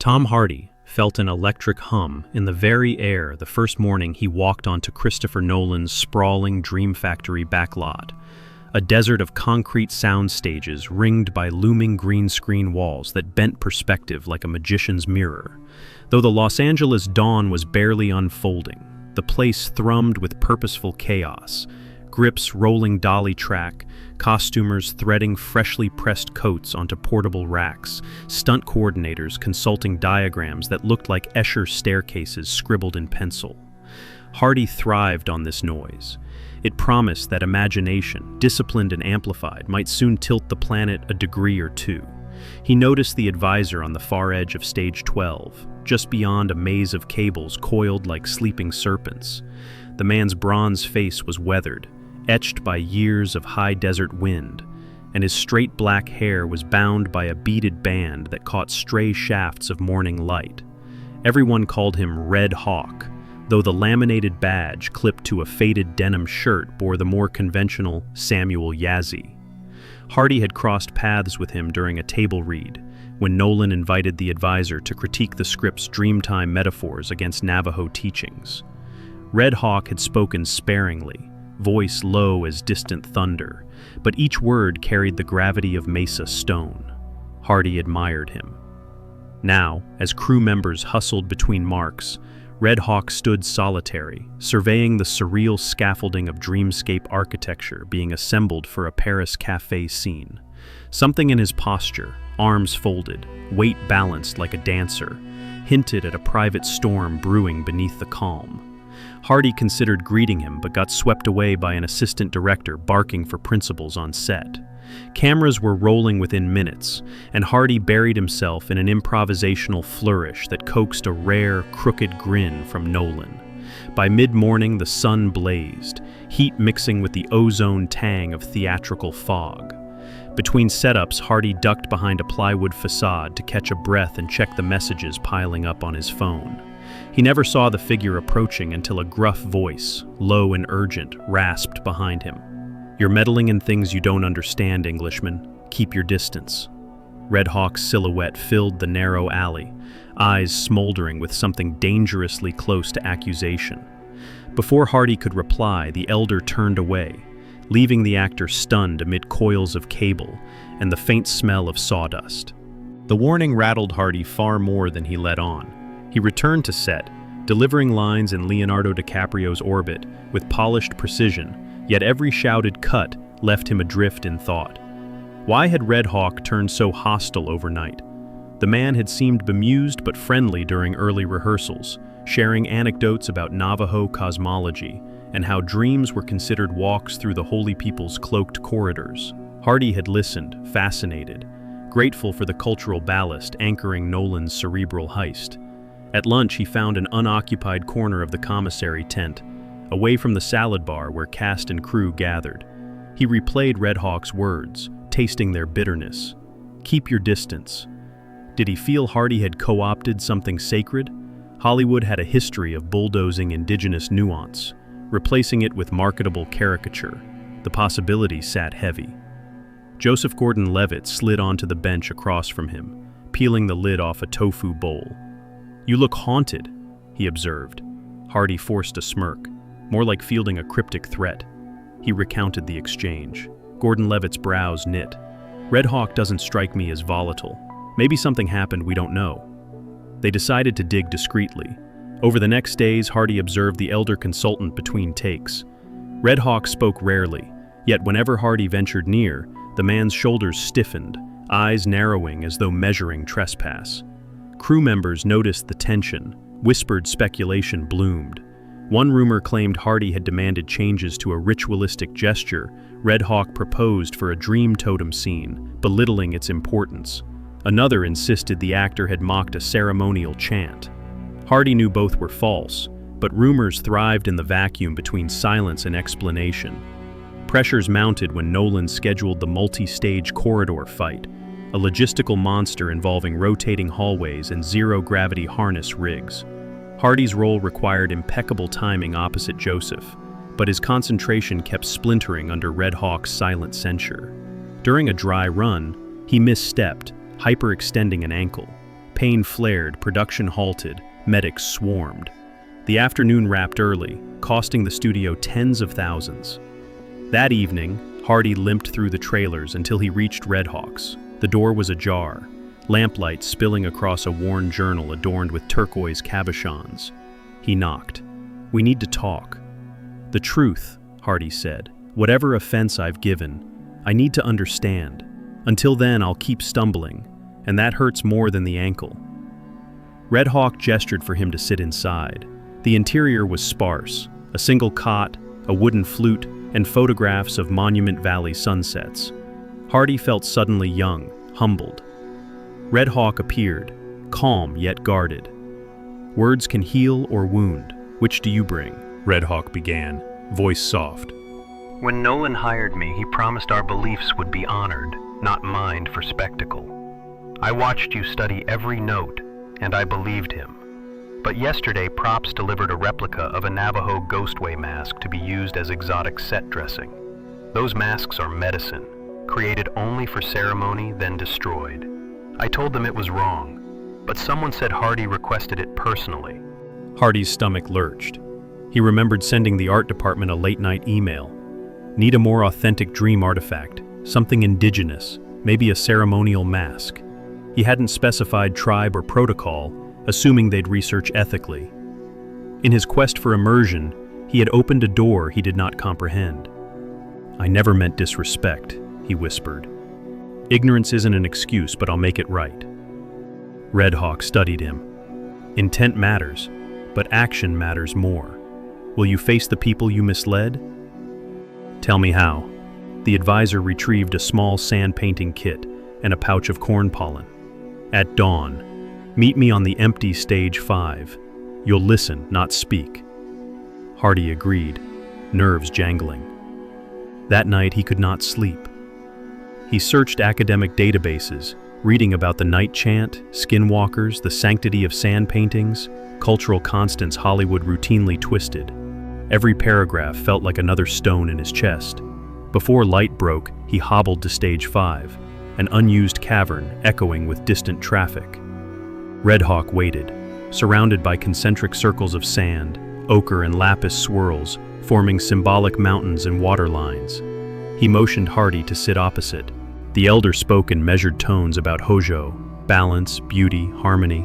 Tom Hardy felt an electric hum in the very air the first morning he walked onto Christopher Nolan's sprawling Dream Factory backlot, a desert of concrete sound stages ringed by looming green screen walls that bent perspective like a magician's mirror. Though the Los Angeles dawn was barely unfolding, the place thrummed with purposeful chaos, grips rolling dolly track, costumers threading freshly pressed coats onto portable racks, stunt coordinators consulting diagrams that looked like Escher staircases scribbled in pencil. Hardy thrived on this noise. It promised that imagination, disciplined and amplified, might soon tilt the planet a degree or two. He noticed the advisor on the far edge of stage 12, just beyond a maze of cables coiled like sleeping serpents. The man's bronze face was weathered, etched by years of high desert wind, and his straight black hair was bound by a beaded band that caught stray shafts of morning light. Everyone called him Red Hawk, though the laminated badge clipped to a faded denim shirt bore the more conventional Samuel Yazzie. Hardy had crossed paths with him during a table read, when Nolan invited the advisor to critique the script's Dreamtime metaphors against Navajo teachings. Red Hawk had spoken sparingly, voice low as distant thunder, but each word carried the gravity of Mesa stone. Hardy admired him. Now, as crew members hustled between marks, Red Hawk stood solitary, surveying the surreal scaffolding of dreamscape architecture being assembled for a Paris cafe scene. Something in his posture, arms folded, weight balanced like a dancer, hinted at a private storm brewing beneath the calm. Hardy considered greeting him but got swept away by an assistant director barking for principals on set. Cameras were rolling within minutes, and Hardy buried himself in an improvisational flourish that coaxed a rare, crooked grin from Nolan. By mid-morning, the sun blazed, heat mixing with the ozone tang of theatrical fog. Between setups, Hardy ducked behind a plywood facade to catch a breath and check the messages piling up on his phone. He never saw the figure approaching until a gruff voice, low and urgent, rasped behind him. "You're meddling in things you don't understand, Englishman. Keep your distance." Red Hawk's silhouette filled the narrow alley, eyes smoldering with something dangerously close to accusation. Before Hardy could reply, the elder turned away, leaving the actor stunned amid coils of cable and the faint smell of sawdust. The warning rattled Hardy far more than he let on. He returned to set, delivering lines in Leonardo DiCaprio's orbit with polished precision, yet every shouted cut left him adrift in thought. Why had Red Hawk turned so hostile overnight? The man had seemed bemused but friendly during early rehearsals, sharing anecdotes about Navajo cosmology and how dreams were considered walks through the holy people's cloaked corridors. Hardy had listened, fascinated, grateful for the cultural ballast anchoring Nolan's cerebral heist. At lunch, he found an unoccupied corner of the commissary tent, away from the salad bar where cast and crew gathered. He replayed Red Hawk's words, tasting their bitterness. "Keep your distance." Did he feel Hardy had co-opted something sacred? Hollywood had a history of bulldozing Indigenous nuance, replacing it with marketable caricature. The possibility sat heavy. Joseph Gordon-Levitt slid onto the bench across from him, peeling the lid off a tofu bowl. "You look haunted," he observed. Hardy forced a smirk, more like fielding a cryptic threat. He recounted the exchange. Gordon-Levitt's brows knit. "Red Hawk doesn't strike me as volatile. Maybe something happened we don't know." They decided to dig discreetly. Over the next days, Hardy observed the elder consultant between takes. Red Hawk spoke rarely, yet whenever Hardy ventured near, the man's shoulders stiffened, eyes narrowing as though measuring trespass. Crew members noticed the tension. Whispered speculation bloomed. One rumor claimed Hardy had demanded changes to a ritualistic gesture Red Hawk proposed for a dream totem scene, belittling its importance. Another insisted the actor had mocked a ceremonial chant. Hardy knew both were false, but rumors thrived in the vacuum between silence and explanation. Pressures mounted when Nolan scheduled the multi-stage corridor fight, a logistical monster involving rotating hallways and zero-gravity harness rigs. Hardy's role required impeccable timing opposite Joseph, but his concentration kept splintering under Red Hawk's silent censure. During a dry run, he misstepped, hyperextending an ankle. Pain flared, production halted, medics swarmed. The afternoon wrapped early, costing the studio tens of thousands. That evening, Hardy limped through the trailers until he reached Red Hawk's. The door was ajar, lamplight spilling across a worn journal adorned with turquoise cabochons. He knocked. "We need to talk." "The truth," Hardy said. "Whatever offense I've given, I need to understand. Until then, I'll keep stumbling, and that hurts more than the ankle." Red Hawk gestured for him to sit inside. The interior was sparse, a single cot, a wooden flute, and photographs of Monument Valley sunsets. Hardy felt suddenly young, humbled. Red Hawk appeared, calm yet guarded. "Words can heal or wound. Which do you bring?" Red Hawk began, voice soft. "When Nolan hired me, he promised our beliefs would be honored, not mined for spectacle. I watched you study every note, and I believed him. But yesterday, props delivered a replica of a Navajo Ghostway mask to be used as exotic set dressing. Those masks are medicine, created only for ceremony, then destroyed. I told them it was wrong, but someone said Hardy requested it personally." Hardy's stomach lurched. He remembered sending the art department a late-night email. "Need a more authentic dream artifact, something indigenous, maybe a ceremonial mask." He hadn't specified tribe or protocol, assuming they'd research ethically. In his quest for immersion, he had opened a door he did not comprehend. "I never meant disrespect," he whispered. "Ignorance isn't an excuse, but I'll make it right." Red Hawk studied him. "Intent matters, but action matters more. Will you face the people you misled?" "Tell me how." The advisor retrieved a small sand painting kit and a pouch of corn pollen. "At dawn, meet me on the empty stage 5. You'll listen, not speak." Hardy agreed, nerves jangling. That night he could not sleep. He searched academic databases, reading about the night chant, skinwalkers, the sanctity of sand paintings, cultural constants Hollywood routinely twisted. Every paragraph felt like another stone in his chest. Before light broke, he hobbled to stage 5, an unused cavern echoing with distant traffic. Red Hawk waited, surrounded by concentric circles of sand, ochre and lapis swirls, forming symbolic mountains and water lines. He motioned Hardy to sit opposite. The elder spoke in measured tones about hózhó, balance, beauty, harmony.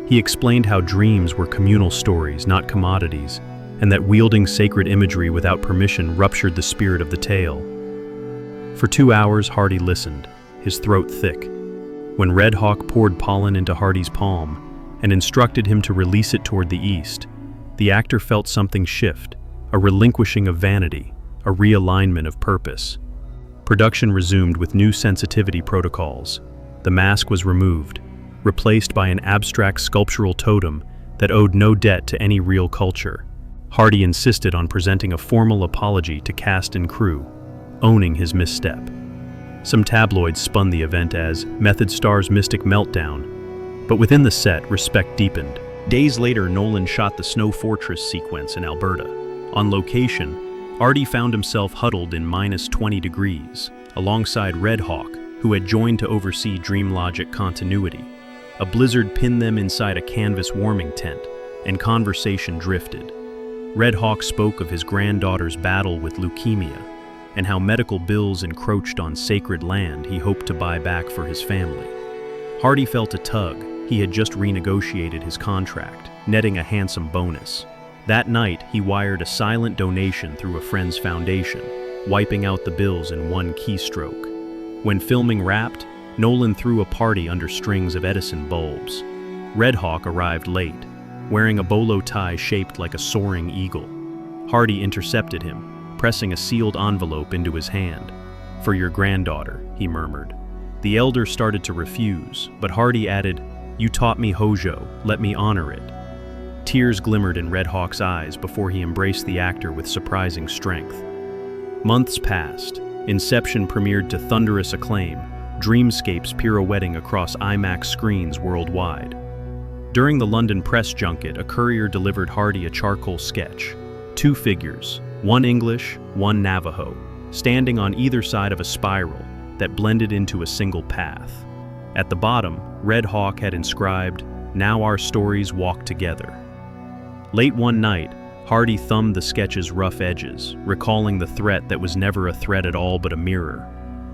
He explained how dreams were communal stories, not commodities, and that wielding sacred imagery without permission ruptured the spirit of the tale. For 2 hours, Hardy listened, his throat thick. When Red Hawk poured pollen into Hardy's palm and instructed him to release it toward the east, the actor felt something shift, a relinquishing of vanity, a realignment of purpose. Production resumed with new sensitivity protocols. The mask was removed, replaced by an abstract sculptural totem that owed no debt to any real culture. Hardy insisted on presenting a formal apology to cast and crew, owning his misstep. Some tabloids spun the event as Method Star's mystic meltdown, but within the set, respect deepened. Days later, Nolan shot the Snow Fortress sequence in Alberta. On location, Hardy found himself huddled in -20 degrees, alongside Red Hawk, who had joined to oversee DreamLogic continuity. A blizzard pinned them inside a canvas warming tent, and conversation drifted. Red Hawk spoke of his granddaughter's battle with leukemia, and how medical bills encroached on sacred land he hoped to buy back for his family. Hardy felt a tug. He had just renegotiated his contract, netting a handsome bonus. That night, he wired a silent donation through a friend's foundation, wiping out the bills in one keystroke. When filming wrapped, Nolan threw a party under strings of Edison bulbs. Red Hawk arrived late, wearing a bolo tie shaped like a soaring eagle. Hardy intercepted him, pressing a sealed envelope into his hand. "For your granddaughter," he murmured. The elder started to refuse, but Hardy added, "You taught me hózhó, let me honor it." Tears glimmered in Red Hawk's eyes before he embraced the actor with surprising strength. Months passed. Inception premiered to thunderous acclaim, dreamscapes pirouetting across IMAX screens worldwide. During the London press junket, a courier delivered Hardy a charcoal sketch. 2 figures, one English, one Navajo, standing on either side of a spiral that blended into a single path. At the bottom, Red Hawk had inscribed, "Now our stories walk together." Late one night, Hardy thumbed the sketch's rough edges, recalling the threat that was never a threat at all but a mirror.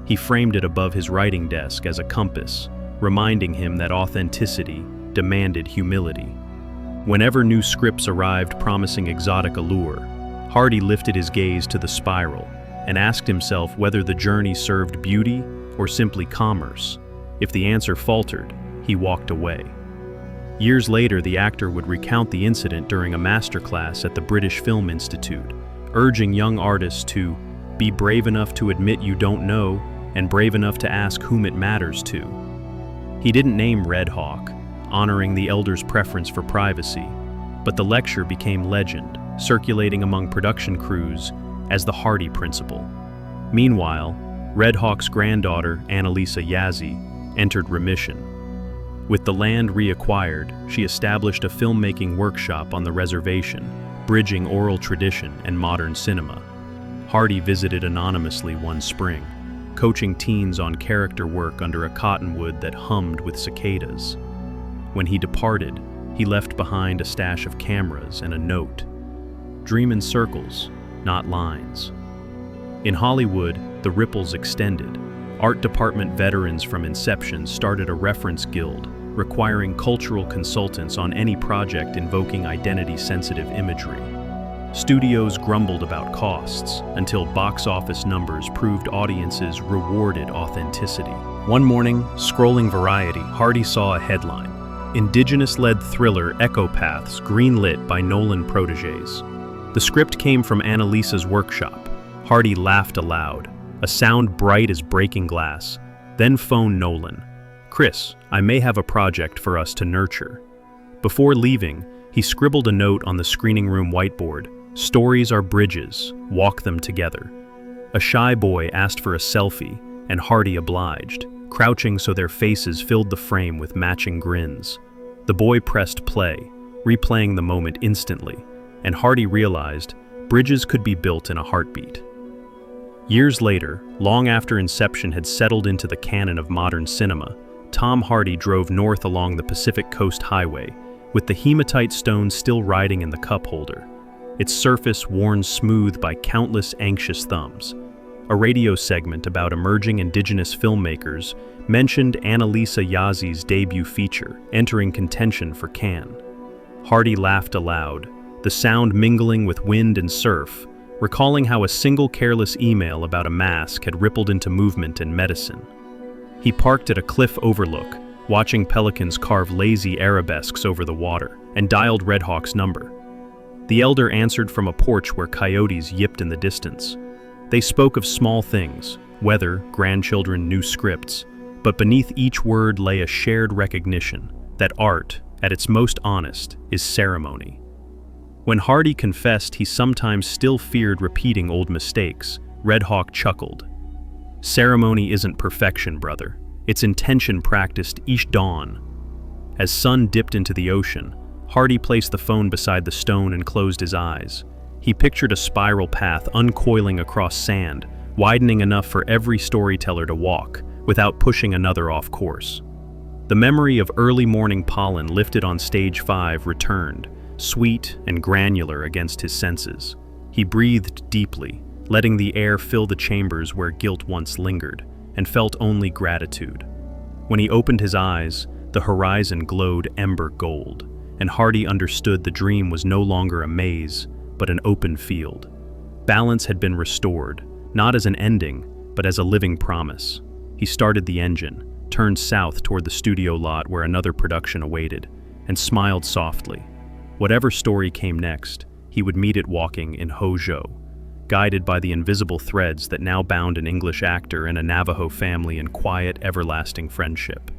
He framed it above his writing desk as a compass, reminding him that authenticity demanded humility. Whenever new scripts arrived promising exotic allure, Hardy lifted his gaze to the spiral and asked himself whether the journey served beauty or simply commerce. If the answer faltered, he walked away. Years later, the actor would recount the incident during a masterclass at the British Film Institute, urging young artists to be brave enough to admit you don't know and brave enough to ask whom it matters to. He didn't name Red Hawk, honoring the elders' preference for privacy, but the lecture became legend, circulating among production crews as the Hardy Principle. Meanwhile, Red Hawk's granddaughter, Annalisa Yazzie, entered remission. With the land reacquired, she established a filmmaking workshop on the reservation, bridging oral tradition and modern cinema. Hardy visited anonymously one spring, coaching teens on character work under a cottonwood that hummed with cicadas. When he departed, he left behind a stash of cameras and a note. "Dream in circles, not lines." In Hollywood, the ripples extended. Art department veterans from Inception started a reference guild, requiring cultural consultants on any project invoking identity-sensitive imagery. Studios grumbled about costs until box office numbers proved audiences rewarded authenticity. One morning, scrolling Variety, Hardy saw a headline: Indigenous-led thriller Echo Paths greenlit by Nolan protégés. The script came from Annalisa's workshop. Hardy laughed aloud, a sound bright as breaking glass, then phoned Nolan. "Chris, I may have a project for us to nurture." Before leaving, he scribbled a note on the screening room whiteboard: "Stories are bridges, walk them together." A shy boy asked for a selfie, and Hardy obliged, crouching so their faces filled the frame with matching grins. The boy pressed play, replaying the moment instantly, and Hardy realized bridges could be built in a heartbeat. Years later, long after Inception had settled into the canon of modern cinema, Tom Hardy drove north along the Pacific Coast Highway, with the hematite stone still riding in the cup holder, its surface worn smooth by countless anxious thumbs. A radio segment about emerging Indigenous filmmakers mentioned Annalisa Yazzie's debut feature, entering contention for Cannes. Hardy laughed aloud, the sound mingling with wind and surf, recalling how a single careless email about a mask had rippled into movement and medicine. He parked at a cliff overlook, watching pelicans carve lazy arabesques over the water, and dialed Red Hawk's number. The elder answered from a porch where coyotes yipped in the distance. They spoke of small things, weather, grandchildren, new scripts, but beneath each word lay a shared recognition that art, at its most honest, is ceremony. When Hardy confessed he sometimes still feared repeating old mistakes, Red Hawk chuckled. "Ceremony isn't perfection, brother. It's intention practiced each dawn." As sun dipped into the ocean, Hardy placed the phone beside the stone and closed his eyes. He pictured a spiral path uncoiling across sand, widening enough for every storyteller to walk, without pushing another off course. The memory of early morning pollen lifted on stage 5 returned, sweet and granular against his senses. He breathed deeply, letting the air fill the chambers where guilt once lingered, and felt only gratitude. When he opened his eyes, the horizon glowed ember gold, and Hardy understood the dream was no longer a maze, but an open field. Balance had been restored, not as an ending, but as a living promise. He started the engine, turned south toward the studio lot where another production awaited, and smiled softly. Whatever story came next, he would meet it walking in hózhó, guided by the invisible threads that now bound an English actor and a Navajo family in quiet, everlasting friendship.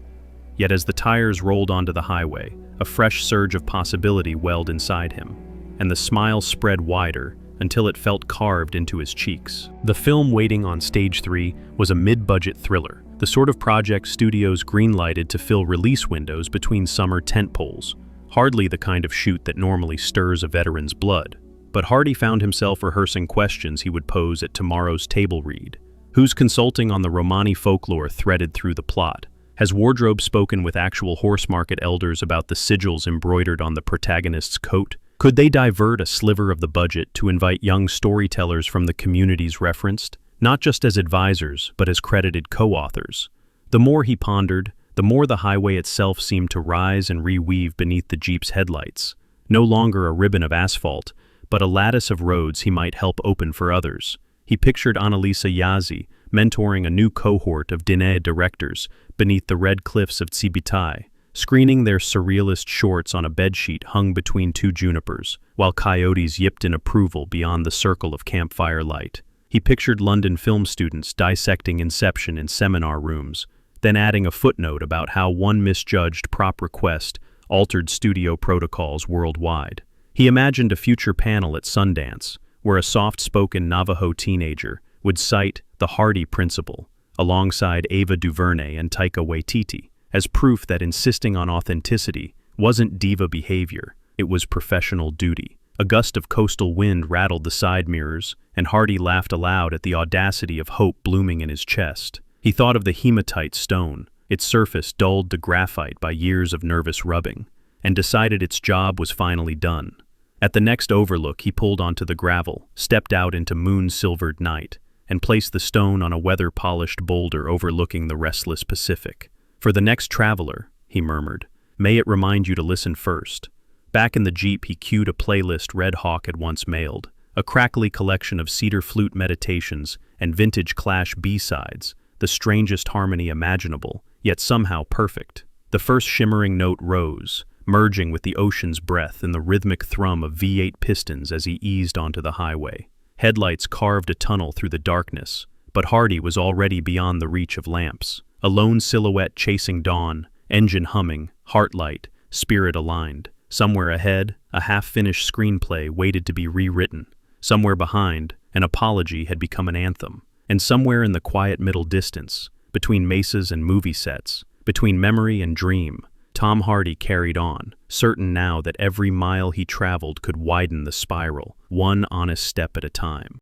Yet as the tires rolled onto the highway, a fresh surge of possibility welled inside him, and the smile spread wider until it felt carved into his cheeks. The film waiting on stage 3 was a mid-budget thriller, the sort of project studios greenlighted to fill release windows between summer tentpoles. Hardly the kind of shoot that normally stirs a veteran's blood. But Hardy found himself rehearsing questions he would pose at tomorrow's table read. Who's consulting on the Romani folklore threaded through the plot? Has wardrobe spoken with actual horse market elders about the sigils embroidered on the protagonist's coat? Could they divert a sliver of the budget to invite young storytellers from the communities referenced, not just as advisors, but as credited co-authors? The more he pondered, the more the highway itself seemed to rise and reweave beneath the Jeep's headlights. No longer a ribbon of asphalt, but a lattice of roads he might help open for others. He pictured Annalisa Yazzie mentoring a new cohort of Diné directors beneath the red cliffs of Tsibitai, screening their surrealist shorts on a bedsheet hung between two junipers, while coyotes yipped in approval beyond the circle of campfire light. He pictured London film students dissecting Inception in seminar rooms, then adding a footnote about how one misjudged prop request altered studio protocols worldwide. He imagined a future panel at Sundance, where a soft-spoken Navajo teenager would cite the Hardy principle, alongside Ava DuVernay and Taika Waititi, as proof that insisting on authenticity wasn't diva behavior, it was professional duty. A gust of coastal wind rattled the side mirrors, and Hardy laughed aloud at the audacity of hope blooming in his chest. He thought of the hematite stone, its surface dulled to graphite by years of nervous rubbing, and decided its job was finally done. At the next overlook, he pulled onto the gravel, stepped out into moon-silvered night, and placed the stone on a weather-polished boulder overlooking the restless Pacific. "For the next traveler," he murmured, "may it remind you to listen first." Back in the Jeep, he cued a playlist Red Hawk had once mailed, a crackly collection of cedar flute meditations and vintage Clash B-sides, the strangest harmony imaginable, yet somehow perfect. The first shimmering note rose, merging with the ocean's breath in the rhythmic thrum of V8 pistons as he eased onto the highway. Headlights carved a tunnel through the darkness, but Hardy was already beyond the reach of lamps. A lone silhouette chasing dawn, engine humming, heart light, spirit aligned. Somewhere ahead, a half-finished screenplay waited to be rewritten. Somewhere behind, an apology had become an anthem. And somewhere in the quiet middle distance, between mesas and movie sets, between memory and dream, Tom Hardy carried on, certain now that every mile he traveled could widen the spiral, one honest step at a time.